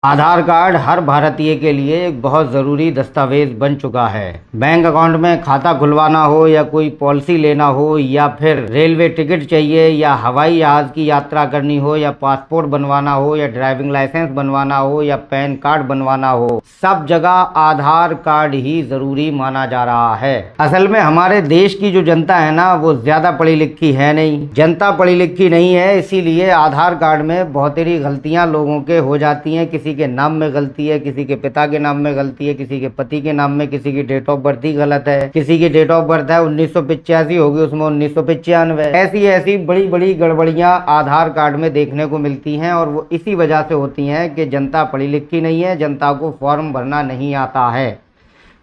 आधार card हर भारतीय के लिए एक बहुत ज़रूरी दस्तावेज बन चुका है। बैंक अकाउंट में खाता खुलवाना हो या कोई पॉलिसी लेना हो या फिर रेलवे टिकट चाहिए या हवाई जहाज़ की यात्रा करनी हो या पासपोर्ट बनवाना हो या ड्राइविंग लाइसेंस बनवाना हो या पैन कार्ड बनवाना हो, सब जगह आधार कार्ड ही ज़रूरी माना जा रहा है। असल में हमारे देश की जो जनता है ना, वो ज़्यादा पढ़ी लिखी है नहीं। जनता पढ़ी लिखी नहीं है, इसीलिए आधार कार्ड में बहुत सारी गलतियाँ लोगों के हो जाती हैं। किसी के नाम में गलती है, किसी के पिता के नाम में गलती है, किसी के पति के नाम में, किसी की डेट ऑफ बर्थ ही गलत है, किसी की डेट ऑफ बर्थ है 1985 होगी, उसमें 1995। ऐसी ऐसी बड़ी बड़ी गड़बड़ियां आधार कार्ड में देखने को मिलती हैं और वो इसी वजह से होती हैं कि जनता पढ़ी लिखी नहीं है, जनता को फॉर्म भरना नहीं आता है।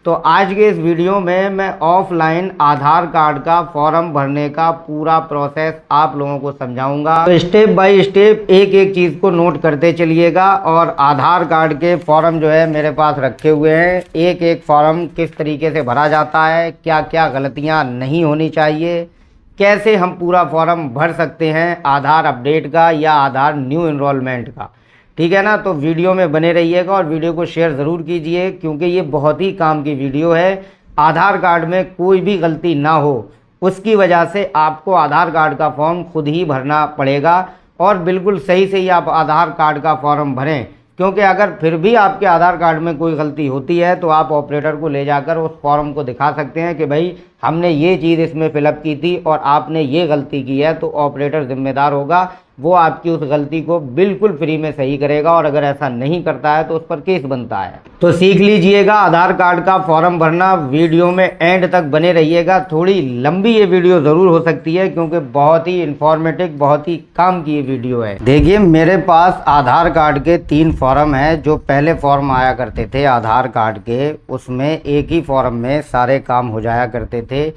तो आज के इस वीडियो में मैं ऑफलाइन आधार कार्ड का फॉर्म भरने का पूरा प्रोसेस आप लोगों को समझाऊंगा। तो स्टेप बाय स्टेप एक एक चीज़ को नोट करते चलिएगा। और आधार कार्ड के फॉर्म जो है मेरे पास रखे हुए हैं, एक एक फॉर्म किस तरीके से भरा जाता है, क्या क्या गलतियां नहीं होनी चाहिए, कैसे हम पूरा फॉर्म भर सकते हैं आधार अपडेट का या आधार न्यू एनरोलमेंट का। ठीक है ना। तो वीडियो में बने रहिएगा और वीडियो को शेयर ज़रूर कीजिए, क्योंकि ये बहुत ही काम की वीडियो है। आधार कार्ड में कोई भी गलती ना हो, उसकी वजह से आपको आधार कार्ड का फॉर्म खुद ही भरना पड़ेगा और बिल्कुल सही से ही आप आधार कार्ड का फॉर्म भरें। क्योंकि अगर फिर भी आपके आधार कार्ड में कोई गलती होती है तो आप ऑपरेटर को ले जाकर उस फॉर्म को दिखा सकते हैं कि भाई हमने ये चीज़ इसमें फिलअप की थी और आपने ये गलती की है। तो ऑपरेटर जिम्मेदार होगा, वो आपकी उस गलती को बिल्कुल फ्री में सही करेगा और अगर ऐसा नहीं करता है तो उस पर केस बनता है। तो सीख लीजिएगा आधार कार्ड का फॉर्म भरना। वीडियो में एंड तक बने रहिएगा। थोड़ी लंबी ये वीडियो ज़रूर हो सकती है क्योंकि बहुत ही इंफॉर्मेटिव, बहुत ही काम की ये वीडियो है। देखिए मेरे पास आधार कार्ड के 3 फॉर्म हैं। जो पहले फॉर्म आया करते थे आधार कार्ड के, उसमें एक ही फॉर्म में सारे काम हो जाया करते थे,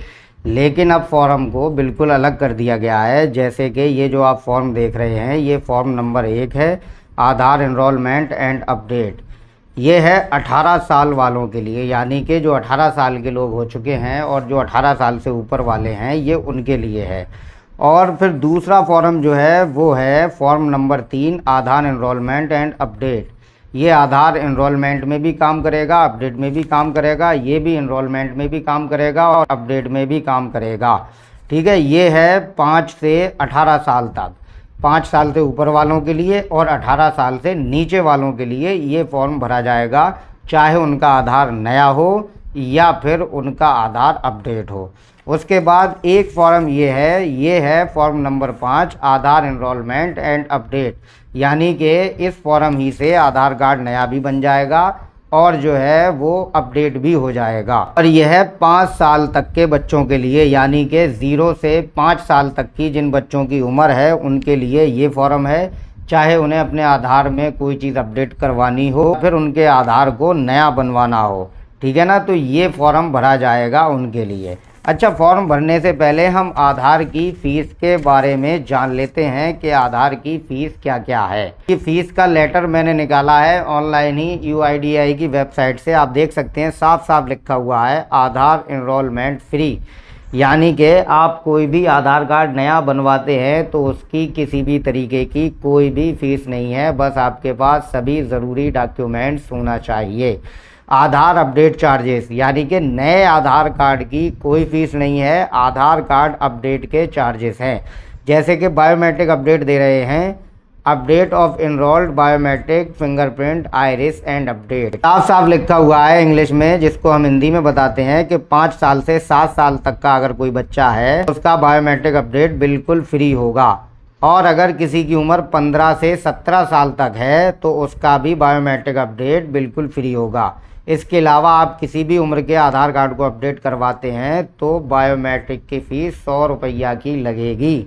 लेकिन अब फॉर्म को बिल्कुल अलग कर दिया गया है। जैसे कि ये जो आप फॉर्म देख रहे हैं, ये फॉर्म नंबर 1 है, आधार एनरोलमेंट एंड अपडेट। ये है 18 साल वालों के लिए, यानी कि जो 18 साल के लोग हो चुके हैं और जो 18 साल से ऊपर वाले हैं, ये उनके लिए है। और फिर दूसरा फॉर्म जो है वो है form number 3, Aadhaar enrolment and update. ये आधार एनरोलमेंट में भी काम करेगा, अपडेट में भी काम करेगा, ये भी एनरोलमेंट में भी काम करेगा और अपडेट में भी काम करेगा। ठीक है। ये है 5 से 18 साल तक, 5 साल से ऊपर वालों के लिए और 18 साल से नीचे वालों के लिए ये फॉर्म भरा जाएगा, चाहे उनका आधार नया हो या फिर उनका आधार अपडेट हो। उसके बाद एक फॉर्म ये है form number 5, Aadhaar enrolment and update. यानी कि इस फॉर्म ही से आधार कार्ड नया भी बन जाएगा और जो है वो अपडेट भी हो जाएगा। और यह है 5 साल तक के बच्चों के लिए, यानी कि 0 से 5 साल तक की जिन बच्चों की उम्र है उनके लिए ये फॉर्म है। चाहे उन्हें अपने आधार में कोई चीज़ अपडेट करवानी हो, फिर उनके आधार को नया बनवाना हो, ठीक है ना, तो ये फॉर्म भरा जाएगा उनके लिए। अच्छा, फॉर्म भरने से पहले हम आधार की फ़ीस के बारे में जान लेते हैं कि आधार की फ़ीस क्या क्या है। ये फ़ीस का लेटर मैंने निकाला है ऑनलाइन ही, UIDAI की वेबसाइट से। आप देख सकते हैं साफ साफ लिखा हुआ है आधार एनरोलमेंट फ्री। यानी कि आप कोई भी आधार कार्ड नया बनवाते हैं तो उसकी किसी भी तरीके की कोई भी फ़ीस नहीं है, बस आपके पास सभी ज़रूरी डॉक्यूमेंट्स होना चाहिए। आधार अपडेट चार्जेस, यानी कि नए आधार कार्ड की कोई फ़ीस नहीं है, आधार कार्ड अपडेट के चार्जेस हैं। जैसे कि बायोमेट्रिक अपडेट दे रहे हैं, update of enrolled biometric fingerprint iris and update. साफ साफ लिखा हुआ है इंग्लिश में, जिसको हम हिंदी में बताते हैं कि 5 साल से 7 साल तक का अगर कोई बच्चा है उसका बायोमेट्रिक अपडेट बिल्कुल फ्री होगा। और अगर किसी की उम्र 15 से 17 साल तक है तो उसका भी बायोमेट्रिक अपडेट बिल्कुल फ्री होगा। इसके अलावा आप किसी भी उम्र के आधार कार्ड को अपडेट करवाते हैं तो बायोमेट्रिक की फ़ीस 100 रुपया की लगेगी।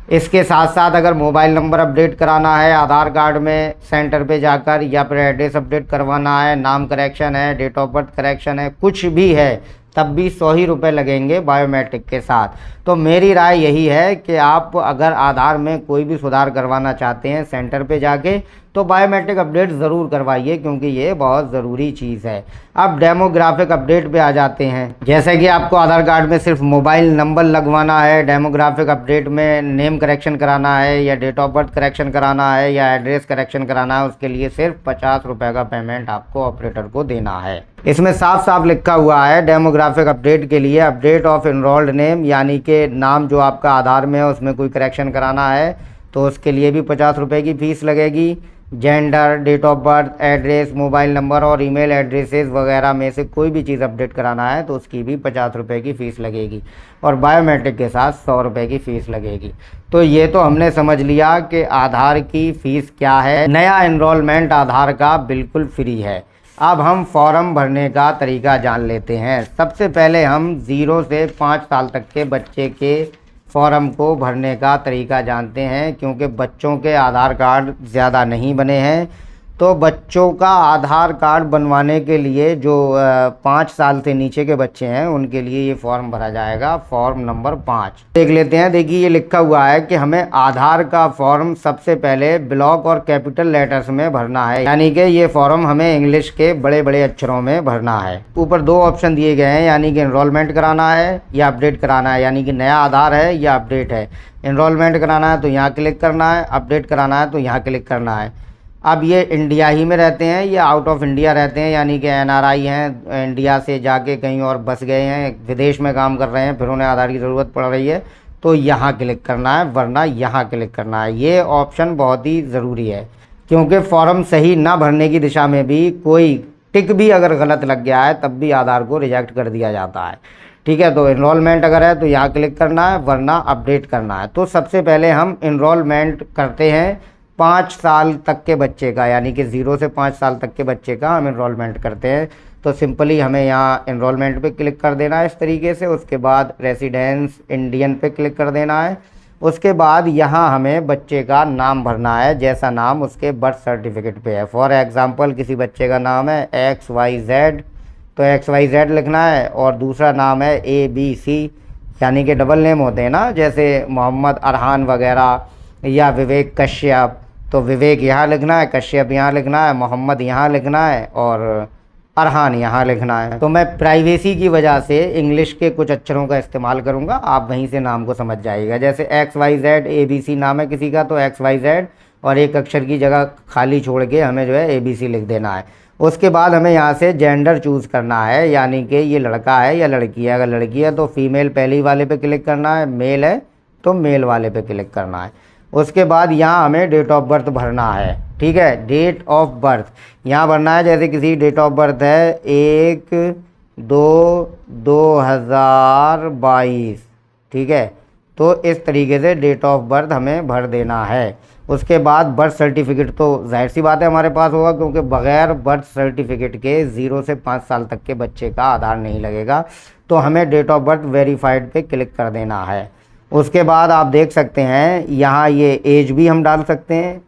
इसके साथ साथ अगर मोबाइल नंबर अपडेट कराना है आधार कार्ड में सेंटर पे जाकर, या फिर एड्रेस अपडेट करवाना है, नाम करेक्शन है, डेट ऑफ बर्थ करेक्शन है, कुछ भी है, तब भी 100 ही रुपये लगेंगे बायोमेट्रिक के साथ। तो मेरी राय यही है कि आप अगर आधार में कोई भी सुधार करवाना चाहते हैं सेंटर पे जाके, तो बायोमेट्रिक अपडेट ज़रूर करवाइए, क्योंकि ये बहुत ज़रूरी चीज़ है। अब डेमोग्राफिक अपडेट पे आ जाते हैं। जैसे कि आपको आधार कार्ड में सिर्फ मोबाइल नंबर लगवाना है, डेमोग्राफिक अपडेट में नेम करेक्शन कराना है या डेट ऑफ बर्थ करेक्शन कराना है या एड्रेस करेक्शन कराना है, उसके लिए सिर्फ 50 रुपये का पेमेंट आपको ऑपरेटर को देना है। इसमें साफ साफ लिखा हुआ है डेमोग्राफिक अपडेट के लिए अपडेट ऑफ इनरोल्ड नेम, यानी कि नाम जो आपका आधार में है उसमें कोई करेक्शन कराना है तो उसके लिए भी 50 रुपये की फ़ीस लगेगी। Gender, date of birth, address, mobile number और ईमेल एड्रेसेस वगैरह में से कोई भी चीज़ अपडेट कराना है तो उसकी भी 50 रुपये की फ़ीस लगेगी और बायोमेट्रिक के साथ 100 रुपये की फ़ीस लगेगी। तो ये तो हमने समझ लिया कि आधार की फ़ीस क्या है। नया इनरोलमेंट आधार का बिल्कुल फ्री है। अब हम फॉर्म भरने का तरीका जान लेते हैं। सबसे पहले हम 0 से 5 साल तक के बच्चे के फॉर्म को भरने का तरीका जानते हैं, क्योंकि बच्चों के आधार कार्ड ज़्यादा नहीं बने हैं। तो बच्चों का आधार कार्ड बनवाने के लिए जो 5 साल से नीचे के बच्चे हैं उनके लिए ये फॉर्म भरा जाएगा, फॉर्म नंबर 5। देख लेते हैं। देखिए ये लिखा हुआ है कि हमें आधार का फॉर्म सबसे पहले ब्लॉक और कैपिटल लेटर्स में भरना है, यानी कि ये फॉर्म हमें इंग्लिश के बड़े बड़े अक्षरों में भरना है। ऊपर 2 ऑप्शन दिए गए हैं, यानी कि इनरोलमेंट कराना है या अपडेट कराना है, यानी कि नया आधार है या अपडेट है। इनरोलमेंट कराना है तो यहाँ क्लिक करना है, अपडेट कराना है तो यहाँ क्लिक करना है। अब ये इंडिया ही में रहते हैं या आउट ऑफ इंडिया रहते हैं, यानी कि NRI हैं, इंडिया से जाके कहीं और बस गए हैं, विदेश में काम कर रहे हैं, फिर उन्हें आधार की ज़रूरत पड़ रही है तो यहाँ क्लिक करना है, वरना यहाँ क्लिक करना है। ये ऑप्शन बहुत ही ज़रूरी है, क्योंकि फॉर्म सही ना भरने की दिशा में भी कोई टिक भी अगर गलत लग गया है तब भी आधार को रिजेक्ट कर दिया जाता है। ठीक है, तो इनरोलमेंट अगर है तो यहाँ क्लिक करना है, वरना अपडेट करना है। तो सबसे पहले हम इनरोलमेंट करते हैं 5 साल तक के बच्चे का, यानी कि 0 से 5 साल तक के बच्चे का हम इनरोलमेंट करते हैं। तो सिंपली हमें यहाँ इनरोलमेंट पे क्लिक कर देना है इस तरीके से। उसके बाद रेसिडेंस इंडियन पे क्लिक कर देना है। उसके बाद यहाँ हमें बच्चे का नाम भरना है, जैसा नाम उसके बर्थ सर्टिफिकेट पे है। फॉर एग्ज़ाम्पल किसी बच्चे का नाम है XYZ तो XYZ लिखना है, और दूसरा नाम है ABC, यानी कि डबल नेम होते हैं ना, जैसे मोहम्मद अरहान वगैरह या विवेक कश्यप, तो विवेक यहाँ लिखना है, कश्यप यहाँ लिखना है, मोहम्मद यहाँ लिखना है और अरहान यहाँ लिखना है। तो मैं प्राइवेसी की वजह से इंग्लिश के कुछ अक्षरों का इस्तेमाल करूँगा, आप वहीं से नाम को समझ जाइएगा। जैसे XYZ ABC नाम है किसी का तो XYZ और एक अक्षर की जगह खाली छोड़ के हमें जो है ABC लिख देना है। उसके बाद हमें यहाँ से जेंडर चूज़ करना है, यानी कि ये लड़का है या लड़की है। अगर लड़की है तो फीमेल पहले वाले पे क्लिक करना है, मेल है तो मेल वाले पे क्लिक करना है। उसके बाद यहाँ हमें डेट ऑफ बर्थ भरना है। ठीक है, डेट ऑफ बर्थ यहाँ भरना है। जैसे किसी डेट ऑफ बर्थ है 1/2/2022, ठीक है, तो इस तरीके से डेट ऑफ बर्थ हमें भर देना है। उसके बाद बर्थ सर्टिफिकेट तो जाहिर सी बात है हमारे पास होगा, क्योंकि बग़ैर बर्थ सर्टिफिकेट के 0 से 5 साल तक के बच्चे का आधार नहीं लगेगा। तो हमें डेट ऑफ बर्थ वेरीफाइड पे क्लिक कर देना है। उसके बाद आप देख सकते हैं यहाँ ये एज भी हम डाल सकते हैं,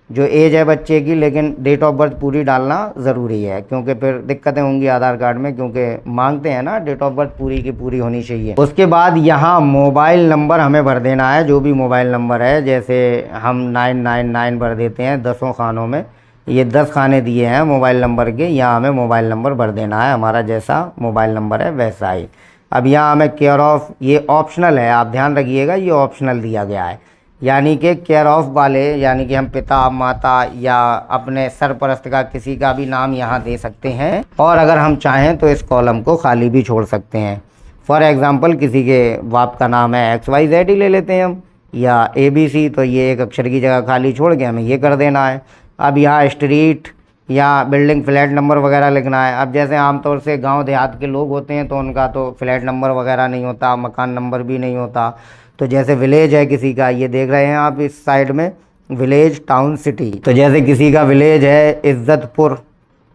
जो एज है बच्चे की, लेकिन डेट ऑफ बर्थ पूरी डालना ज़रूरी है, क्योंकि फिर दिक्कतें होंगी आधार कार्ड में, क्योंकि मांगते हैं ना डेट ऑफ बर्थ पूरी की पूरी होनी चाहिए। उसके बाद यहाँ मोबाइल नंबर हमें भर देना है, जो भी मोबाइल नंबर है। जैसे हम 999 भर देते हैं 10 खानों में, ये 10 खाने दिए हैं मोबाइल नंबर के, यहाँ हमें मोबाइल नंबर भर देना है, हमारा जैसा मोबाइल नंबर है वैसा ही। अब यहाँ हमें केयर ऑफ़, ये ऑप्शनल है, आप ध्यान रखिएगा, ये ऑप्शनल दिया गया है, यानी कि केयर ऑफ़ वाले, यानी कि हम पिता माता या अपने सरपरस्त का किसी का भी नाम यहाँ दे सकते हैं, और अगर हम चाहें तो इस कॉलम को खाली भी छोड़ सकते हैं। फॉर एग्ज़ाम्पल किसी के बाप का नाम है XYZ ही ले लेते हैं हम, या ABC, तो ये एक अक्षर की जगह खाली छोड़ के हमें ये कर देना है। अब यहाँ स्ट्रीट या बिल्डिंग फ्लैट नंबर वगैरह लिखना है। अब जैसे आमतौर से गांव देहात के लोग होते हैं तो उनका तो फ्लैट नंबर वगैरह नहीं होता, मकान नंबर भी नहीं होता। तो जैसे विलेज है किसी का, ये देख रहे हैं आप इस साइड में, विलेज टाउन सिटी, तो जैसे किसी का विलेज है इज़्ज़तपुर,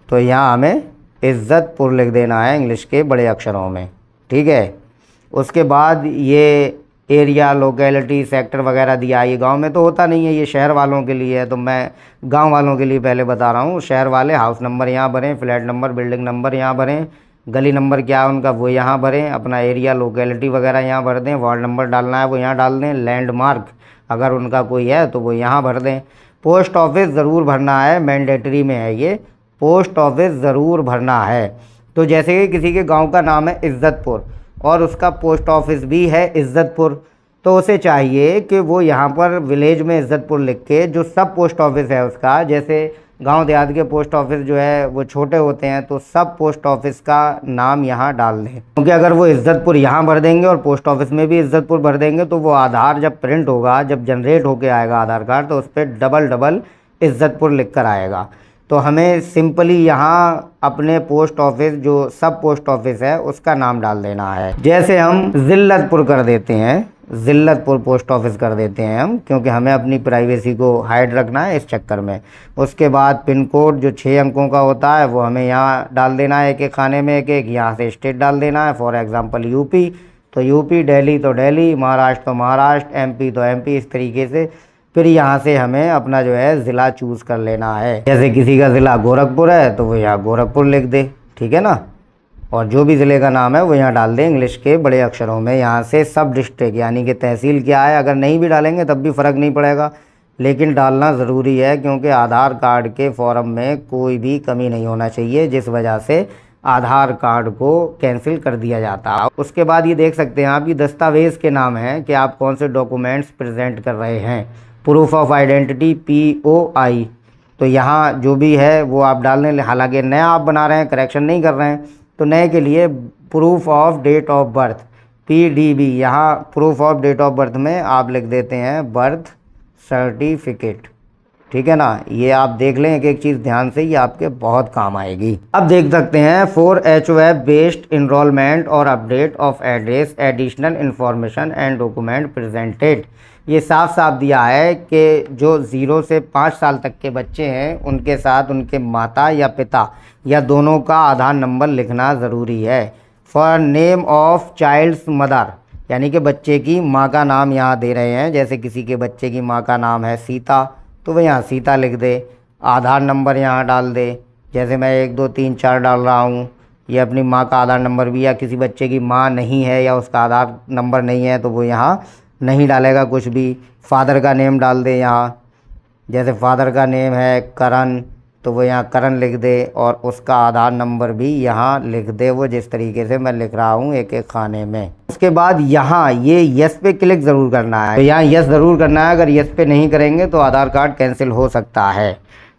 तो यहाँ हमें इज़्ज़तपुर लिख देना है इंग्लिश के बड़े अक्षरों में। ठीक है, उसके बाद ये एरिया, लोकेलिटी, सेक्टर वगैरह दिया। ये गांव में तो होता नहीं है, ये शहर वालों के लिए है, तो मैं गांव वालों के लिए पहले बता रहा हूँ। शहर वाले हाउस नंबर यहाँ भरें, फ्लैट नंबर, बिल्डिंग नंबर यहाँ भरें, गली नंबर क्या है उनका वो यहाँ भरें, अपना एरिया, लोकेलिटी वगैरह यहाँ भर दें, वार्ड नंबर डालना है वो यहाँ डाल दें, लैंडमार्क अगर उनका कोई है तो वो यहाँ भर दें। पोस्ट ऑफिस ज़रूर भरना है, मैंडेटरी में है ये, पोस्ट ऑफिस ज़रूर भरना है। तो जैसे कि किसी के गांव का नाम है इज़्ज़तपुर और उसका पोस्ट ऑफिस भी है इज़्ज़तपुर, तो उसे चाहिए कि वो यहाँ पर विलेज में इज़्ज़तपुर लिख के जो सब पोस्ट ऑफिस है उसका, जैसे गांव देहात के पोस्ट ऑफिस जो है वो छोटे होते हैं, तो सब पोस्ट ऑफिस का नाम यहाँ डाल दें। क्योंकि अगर वो इज़्ज़तपुर यहाँ भर देंगे और पोस्ट ऑफिस में भी इज़्ज़तपुर भर देंगे तो वो आधार जब प्रिंट होगा, जब जनरेट होके आएगा आधार कार्ड, तो उस पर डबल डबल इज़्ज़तपुर लिख कर आएगा। तो हमें सिंपली यहाँ अपने पोस्ट ऑफिस जो सब पोस्ट ऑफिस है उसका नाम डाल देना है। जैसे हम ज़िल्लतपुर कर देते हैं, ज़िल्लतपुर पोस्ट ऑफिस कर देते हैं हम, क्योंकि हमें अपनी प्राइवेसी को हाइड रखना है इस चक्कर में। उसके बाद पिन कोड जो 6 अंकों का होता है वो हमें यहाँ डाल देना है, एक एक खाने में एक एक, यहाँ से स्टेट डाल देना है। फॉर एग्जांपल यूपी तो यूपी, दिल्ली तो दिल्ली, महाराष्ट्र तो महाराष्ट्र, एमपी तो एमपी, इस तरीके से। फिर यहाँ से हमें अपना जो है ज़िला चूज़ कर लेना है। जैसे किसी का ज़िला गोरखपुर है तो वो यहाँ गोरखपुर लिख दे, ठीक है ना। और जो भी ज़िले का नाम है वो यहाँ डाल दें इंग्लिश के बड़े अक्षरों में। यहाँ से सब डिस्ट्रिक्ट यानी कि तहसील क्या है, अगर नहीं भी डालेंगे तब भी फ़र्क नहीं पड़ेगा, लेकिन डालना ज़रूरी है क्योंकि आधार कार्ड के फॉर्म में कोई भी कमी नहीं होना चाहिए, जिस वजह से आधार कार्ड को कैंसिल कर दिया जाता है। उसके बाद ये देख सकते हैं आप, ये दस्तावेज़ के नाम हैं कि आप कौन से डॉक्यूमेंट्स प्रेजेंट कर रहे हैं। प्रूफ ऑफ आइडेंटिटी POI, तो यहाँ जो भी है वो आप डाल दें। हालांकि नया आप बना रहे हैं, करेक्शन नहीं कर रहे हैं, तो नए के लिए proof of date of birth PDB, यहाँ proof of date of birth में आप लिख देते हैं बर्थ सर्टिफिकेट, ठीक है ना। ये आप देख लें एक एक चीज़ ध्यान से, ये आपके बहुत काम आएगी। अब देख सकते हैं फॉर HOF बेस्ड इनरोलमेंट और update of address additional information and document presented. ये साफ साफ दिया है कि जो 0 से 5 साल तक के बच्चे हैं उनके साथ उनके माता या पिता या दोनों का आधार नंबर लिखना ज़रूरी है। For name of child's mother, यानी कि बच्चे की माँ का नाम यहाँ दे रहे हैं। जैसे किसी के बच्चे की माँ का नाम है सीता तो वह यहाँ सीता लिख दे, आधार नंबर यहाँ डाल दे। जैसे मैं 1 2 3 4 डाल रहा हूँ, ये अपनी माँ का आधार नंबर भी, या किसी बच्चे की माँ नहीं है या उसका आधार नंबर नहीं है तो वो यहाँ नहीं डालेगा कुछ भी। फादर का नेम डाल दे यहाँ, जैसे फादर का नेम है करण तो वो यहाँ करण लिख दे और उसका आधार नंबर भी यहाँ लिख दे, वो जिस तरीके से मैं लिख रहा हूँ एक एक खाने में। उसके बाद यहाँ ये यस पे क्लिक ज़रूर करना है, तो यहाँ यस ज़रूर करना है। अगर यस पे नहीं करेंगे तो आधार कार्ड कैंसिल हो सकता है,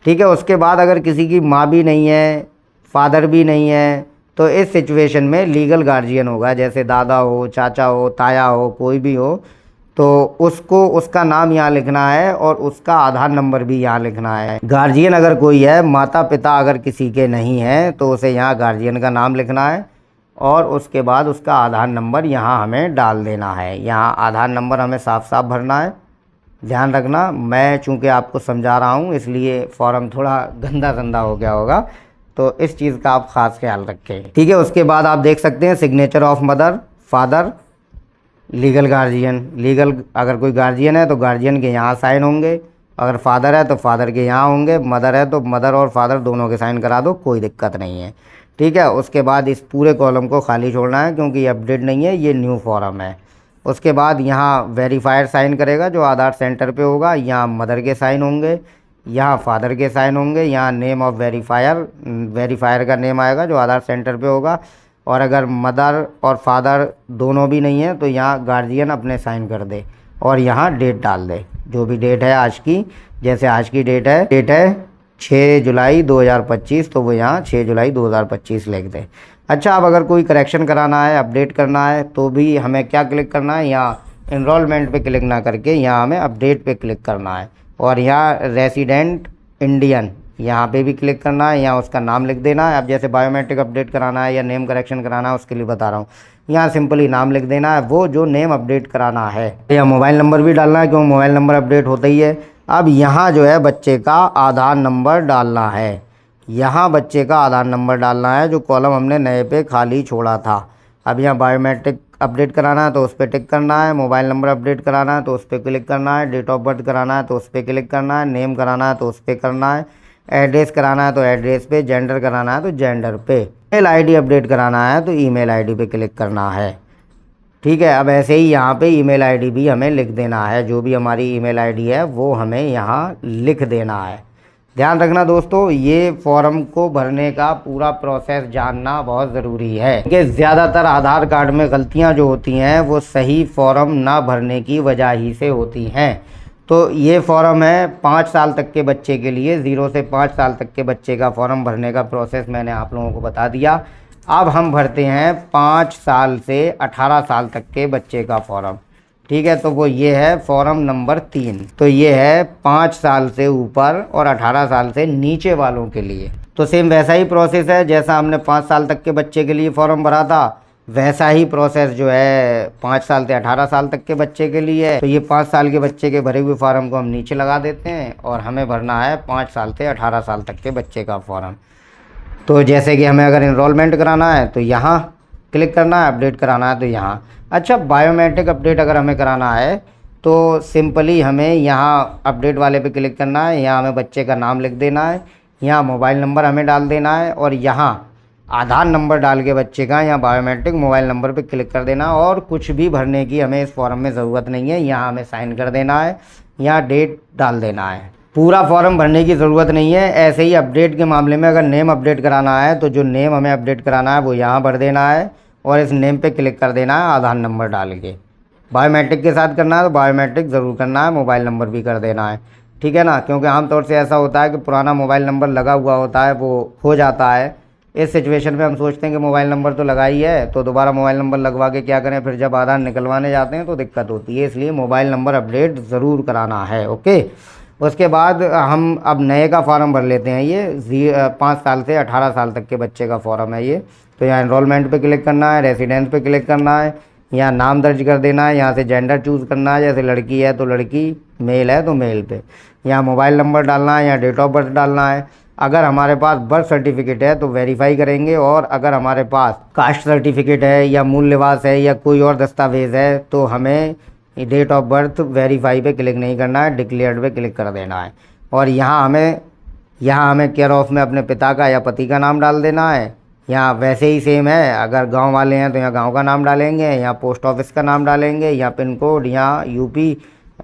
ठीक है। उसके बाद अगर किसी की माँ भी नहीं है, फादर भी नहीं है, तो इस सिचुएशन में लीगल गार्जियन होगा, जैसे दादा हो, चाचा हो, ताया हो, कोई भी हो, तो उसको उसका नाम यहाँ लिखना है और उसका आधार नंबर भी यहाँ लिखना है। गार्जियन अगर कोई है, माता पिता अगर किसी के नहीं हैं तो उसे यहाँ गार्जियन का नाम लिखना है और उसके बाद उसका आधार नंबर यहाँ हमें डाल देना है। यहाँ आधार नंबर हमें साफ साफ भरना है, ध्यान रखना। मैं चूँकि आपको समझा रहा हूँ इसलिए फॉर्म थोड़ा गंदा गंदा हो गया होगा, तो इस चीज़ का आप ख़ास ख्याल रखें, ठीक है। उसके बाद आप देख सकते हैं signature of mother, father, legal guardian. Legal अगर कोई गार्जियन है तो गार्जियन के यहाँ साइन होंगे, अगर फादर है तो फादर के यहाँ होंगे, मदर है तो मदर और फादर दोनों के साइन करा दो, कोई दिक्कत नहीं है, ठीक है। उसके बाद इस पूरे कॉलम को खाली छोड़ना है क्योंकि ये अपडेट नहीं है, ये न्यू फॉर्म है। उसके बाद यहाँ वेरीफायर साइन करेगा जो आधार सेंटर पे होगा, यहाँ मदर के साइन होंगे, यहाँ फादर के साइन होंगे, यहाँ नेम ऑफ वेरीफायर का नेम आएगा जो आधार सेंटर पे होगा। और अगर मदर और फादर दोनों भी नहीं है तो यहाँ गार्जियन अपने साइन कर दे और यहाँ डेट डाल दे, जो भी डेट है आज की। जैसे आज की डेट है 6 जुलाई 2025, तो वो यहाँ 6 जुलाई 2025 लिख दे। अच्छा, अब अगर कोई करेक्शन कराना है, अपडेट करना है, तो भी हमें क्या क्लिक करना है, यहाँ इनरोलमेंट पे क्लिक ना करके यहाँ हमें अपडेट पे क्लिक करना है और यहाँ रेसिडेंट इंडियन यहाँ पे भी क्लिक करना है, यहाँ उसका नाम लिख देना है। अब जैसे बायोमेट्रिक अपडेट कराना है या नेम करेक्शन कराना है उसके लिए बता रहा हूँ, यहाँ सिंपली नाम लिख देना है वो जो नेम अपडेट कराना है। या मोबाइल नंबर भी डालना है क्योंकि मोबाइल नंबर अपडेट होता ही है। अब यहाँ जो है बच्चे का आधार नंबर डालना है, यहाँ बच्चे का आधार नंबर डालना है जो कॉलम हमने नए पे खाली छोड़ा था। अब यहाँ बायोमेट्रिक अपडेट कराना है तो उस पर टिक करना है, मोबाइल नंबर अपडेट कराना है तो उस पर क्लिक करना है, डेट ऑफ बर्थ कराना है तो उस पर क्लिक करना है, नेम कराना है तो उस पर करना है, एड्रेस कराना है तो एड्रेस पे, जेंडर कराना है तो जेंडर पे, ईमेल आईडी अपडेट कराना है तो ईमेल आईडी पे क्लिक करना है, ठीक है। अब ऐसे ही यहाँ पे ईमेल आईडी भी हमें लिख देना है, जो भी हमारी ईमेल आईडी है वो हमें यहाँ लिख देना है। ध्यान रखना दोस्तों, ये फॉर्म को भरने का पूरा प्रोसेस जानना बहुत ज़रूरी है, क्योंकि ज़्यादातर आधार कार्ड में गलतियाँ जो होती हैं वो सही फॉर्म ना भरने की वजह ही से होती हैं। तो ये फॉर्म है 5 साल तक के बच्चे के लिए, 0 से 5 साल तक के बच्चे का फॉर्म भरने का प्रोसेस मैंने आप लोगों को बता दिया। अब हम भरते हैं 5 साल से 18 साल तक के बच्चे का फॉर्म। ठीक है, तो वो ये है फॉर्म नंबर 3। तो ये है 5 साल से ऊपर और 18 साल से नीचे वालों के लिए। तो सेम वैसा ही प्रोसेस है जैसा हमने 5 साल तक के बच्चे के लिए फॉर्म भरा था, वैसा ही प्रोसेस जो है 5 साल से 18 साल तक के बच्चे के लिए है। तो ये 5 साल के बच्चे के भरे हुए फॉर्म को हम नीचे लगा देते हैं और हमें भरना है 5 साल से 18 साल तक के बच्चे का फॉर्म। तो जैसे कि हमें अगर इनरोलमेंट कराना है तो यहाँ क्लिक करना है, अपडेट कराना है तो यहाँ। अच्छा, बायोमेट्रिक अपडेट अगर हमें कराना है तो सिंपली हमें यहाँ अपडेट वाले पे क्लिक करना है, यहाँ हमें बच्चे का नाम लिख देना है, यहाँ मोबाइल नंबर हमें डाल देना है और यहाँ आधार नंबर डाल के बच्चे का यहाँ बायोमेट्रिक मोबाइल नंबर पे क्लिक कर देना। और कुछ भी भरने की हमें इस फॉर्म में ज़रूरत नहीं है, यहाँ हमें साइन कर देना है, यहाँ डेट डाल देना है। पूरा फॉर्म भरने की ज़रूरत नहीं है। ऐसे ही अपडेट के मामले में अगर नेम अपडेट कराना है तो जो नेम हमें अपडेट कराना है वो यहाँ भर देना है और इस नेम पे क्लिक कर देना है आधार नंबर डाल के। बायोमेट्रिक के साथ करना है तो बायोमेट्रिक ज़रूर करना है, मोबाइल नंबर भी कर देना है। ठीक है ना, क्योंकि आमतौर से ऐसा होता है कि पुराना मोबाइल नंबर लगा हुआ होता है वो हो जाता है। इस सिचुएशन में हम सोचते हैं कि मोबाइल नंबर तो लगा ही है तो दोबारा मोबाइल नंबर लगवा के क्या करें, फिर जब आधार निकलवाने जाते हैं तो दिक्कत होती है, इसलिए मोबाइल नंबर अपडेट ज़रूर कराना है। ओके, उसके बाद हम अब नए का फॉर्म भर लेते हैं। ये 5 साल से 18 साल तक के बच्चे का फॉर्म है ये। तो यहाँ एनरोलमेंट पे क्लिक करना है, रेसिडेंस पे क्लिक करना है, यहाँ नाम दर्ज कर देना है, यहाँ से जेंडर चूज़ करना है, जैसे लड़की है तो लड़की, मेल है तो मेल पे, यहाँ मोबाइल नंबर डालना है, यहाँ डेट ऑफ बर्थ डालना है। अगर हमारे पास बर्थ सर्टिफिकेट है तो वेरीफाई करेंगे, और अगर हमारे पास कास्ट सर्टिफिकेट है या मूल निवास है या कोई और दस्तावेज़ है तो हमें डेट ऑफ बर्थ वेरीफाई पे क्लिक नहीं करना है, डिक्लेयर्ड पे क्लिक कर देना है। और यहाँ हमें केयर ऑफ में अपने पिता का या पति का नाम डाल देना है। यहाँ वैसे ही सेम है, अगर गांव वाले हैं तो यहाँ गांव का नाम डालेंगे, यहाँ पोस्ट ऑफिस का नाम डालेंगे, यहाँ पिन कोड, यहाँ यूपी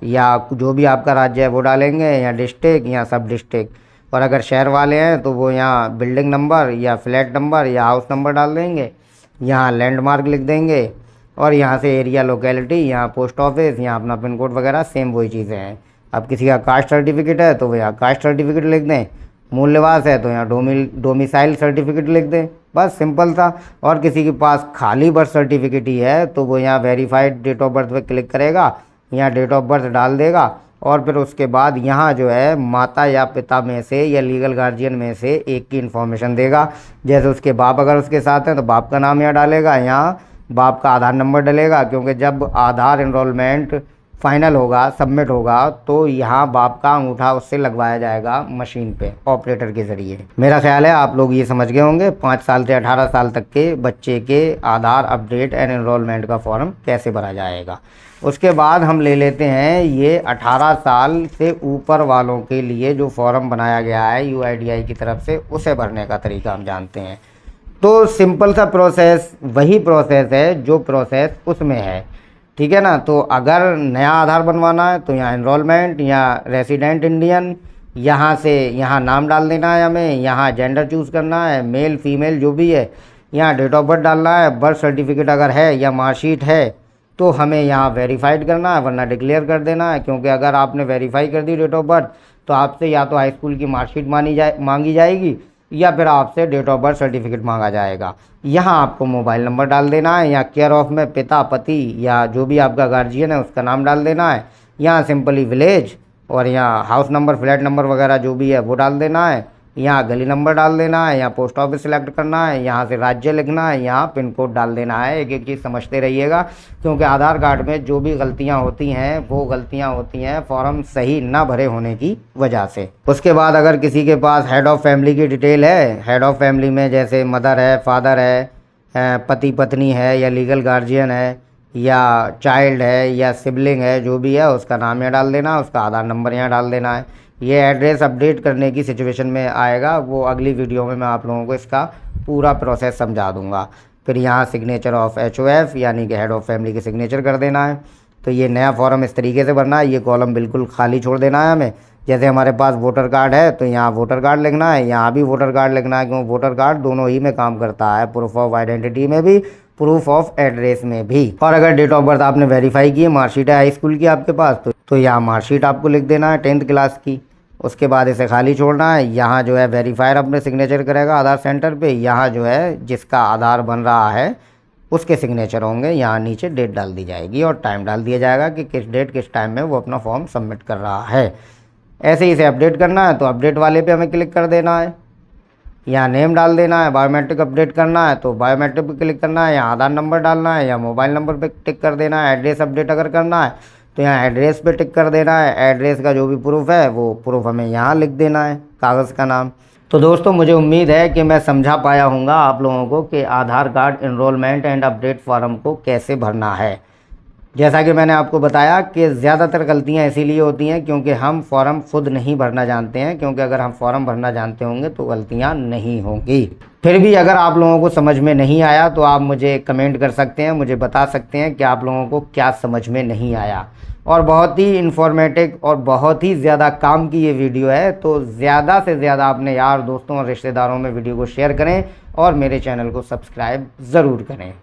या जो भी आपका राज्य है वो डालेंगे, यहाँ डिस्ट्रिक्ट, यहाँ सब डिस्ट्रिक्ट। और अगर शहर वाले हैं तो वो यहाँ बिल्डिंग नंबर या फ्लैट नंबर या हाउस नंबर डाल देंगे, यहाँ लैंडमार्क लिख देंगे और यहाँ से एरिया लोकेलिटी, यहाँ पोस्ट ऑफिस, यहाँ अपना पिन कोड वगैरह सेम वही चीज़ें हैं। अब किसी का कास्ट सर्टिफिकेट है तो वो यहाँ कास्ट सर्टिफिकेट लिख दें, मूल निवास है तो यहाँ डोमिसाइल सर्टिफिकेट लिख दें, बस सिंपल था। और किसी के पास खाली बर्थ सर्टिफिकेट ही है तो वो यहाँ वेरीफाइड डेट ऑफ बर्थ पे क्लिक करेगा, यहाँ डेट ऑफ बर्थ डाल देगा और फिर उसके बाद यहाँ जो है माता या पिता में से या लीगल गार्जियन में से एक की इन्फॉर्मेशन देगा। जैसे उसके बाप अगर उसके साथ हैं तो बाप का नाम यहाँ डालेगा, यहाँ बाप का आधार नंबर डलेगा, क्योंकि जब आधार इनरोलमेंट फाइनल होगा, सबमिट होगा, तो यहाँ बाप का अंगूठा उससे लगवाया जाएगा मशीन पे ऑपरेटर के ज़रिए। मेरा ख्याल है आप लोग ये समझ गए होंगे 5 साल से 18 साल तक के बच्चे के आधार अपडेट एंड इनरोलमेंट का फॉर्म कैसे भरा जाएगा। उसके बाद हम ले लेते हैं ये 18 साल से ऊपर वालों के लिए जो फॉर्म बनाया गया है UIDAI की तरफ से, उसे भरने का तरीका हम जानते हैं। तो सिंपल सा प्रोसेस, वही प्रोसेस है जो प्रोसेस उसमें है, ठीक है ना। तो अगर नया आधार बनवाना है तो यहाँ इनरोलमेंट या रेसिडेंट इंडियन, यहाँ से यहाँ नाम डाल देना है हमें, यहाँ जेंडर चूज़ करना है, मेल फीमेल जो भी है, यहाँ डेट ऑफ बर्थ डालना है, बर्थ सर्टिफिकेट अगर है या मार्कशीट है तो हमें यहाँ वेरीफाइड करना है, वरना डिक्लेयर कर देना है। क्योंकि अगर आपने वेरीफाई कर दी डेट ऑफ बर्थ तो आपसे या तो हाई स्कूल की मार्कशीट मांगी जाएगी या फिर आपसे डेट ऑफ बर्थ सर्टिफिकेट मांगा जाएगा। यहाँ आपको मोबाइल नंबर डाल देना है, यहाँ केयर ऑफ में पिता पति या जो भी आपका गार्जियन है उसका नाम डाल देना है, यहाँ सिंपली विलेज और यहाँ हाउस नंबर फ्लैट नंबर वगैरह जो भी है वो डाल देना है, यहाँ गली नंबर डाल देना है, यहाँ पोस्ट ऑफिस सेलेक्ट करना है, यहाँ से राज्य लिखना है, यहाँ पिन कोड डाल देना है। एक एक चीज़ समझते रहिएगा, क्योंकि आधार कार्ड में जो भी गलतियाँ होती हैं वो गलतियाँ होती हैं फॉर्म सही ना भरे होने की वजह से। उसके बाद अगर किसी के पास हेड ऑफ़ फैमिली की डिटेल है, हेड ऑफ़ फैमिली में जैसे मदर है, फादर है, पति पत्नी है या लीगल गार्जियन है या चाइल्ड है या सिबलिंग है, जो भी है उसका नाम यहाँ डाल देना, उसका आधार नंबर यहाँ डाल देना है। ये एड्रेस अपडेट करने की सिचुएशन में आएगा, वो अगली वीडियो में मैं आप लोगों को इसका पूरा प्रोसेस समझा दूंगा। फिर यहाँ सिग्नेचर ऑफ HOF यानी कि हेड ऑफ फैमिली की सिग्नेचर कर देना है। तो ये नया फॉर्म इस तरीके से भरना है, ये कॉलम बिल्कुल खाली छोड़ देना है हमें। जैसे हमारे पास वोटर कार्ड है तो यहाँ वोटर कार्ड लिखना है, यहाँ भी वोटर कार्ड लिखना है, क्योंकि वोटर कार्ड दोनों ही में काम करता है, प्रूफ ऑफ आइडेंटिटी में भी, प्रूफ ऑफ एड्रेस में भी। और अगर डेट ऑफ बर्थ आपने वेरीफाई की है, मार्कशीट है हाई स्कूल की आपके पास, तो यहाँ मार्कशीट आपको लिख देना है 10th क्लास की। उसके बाद इसे खाली छोड़ना है। यहाँ जो है वेरीफायर अपने सिग्नेचर करेगा आधार सेंटर पे, यहाँ जो है जिसका आधार बन रहा है उसके सिग्नेचर होंगे। यहाँ नीचे डेट डाल दी जाएगी और टाइम डाल दिया जाएगा कि किस डेट किस टाइम में वो अपना फॉर्म सबमिट कर रहा है। ऐसे ही इसे अपडेट करना है तो अपडेट वाले पे हमें क्लिक कर देना है, यहाँ नेम डाल देना है। बायोमेट्रिक अपडेट करना है तो बायोमेट्रिक पे क्लिक करना है, यहाँ आधार नंबर डालना है या मोबाइल नंबर पे टिक कर देना है। एड्रेस अपडेट अगर करना है तो यहाँ एड्रेस पे टिक कर देना है। एड्रेस का जो भी प्रूफ है वो प्रूफ हमें यहाँ लिख देना है, कागज़ का नाम। तो दोस्तों मुझे उम्मीद है कि मैं समझा पाया हूँगा आप लोगों को कि Aadhaar card enrolment and update form को कैसे भरना है। जैसा कि मैंने आपको बताया कि ज़्यादातर गलतियां इसीलिए होती हैं क्योंकि हम फॉर्म खुद नहीं भरना जानते हैं, क्योंकि अगर हम फॉर्म भरना जानते होंगे तो गलतियां नहीं होंगी। फिर भी अगर आप लोगों को समझ में नहीं आया तो आप मुझे कमेंट कर सकते हैं, मुझे बता सकते हैं कि आप लोगों को क्या समझ में नहीं आया। और बहुत ही इन्फॉर्मेटिव और बहुत ही ज़्यादा काम की ये वीडियो है, तो ज़्यादा से ज़्यादा अपने यार दोस्तों और रिश्तेदारों में वीडियो को शेयर करें और मेरे चैनल को सब्सक्राइब ज़रूर करें।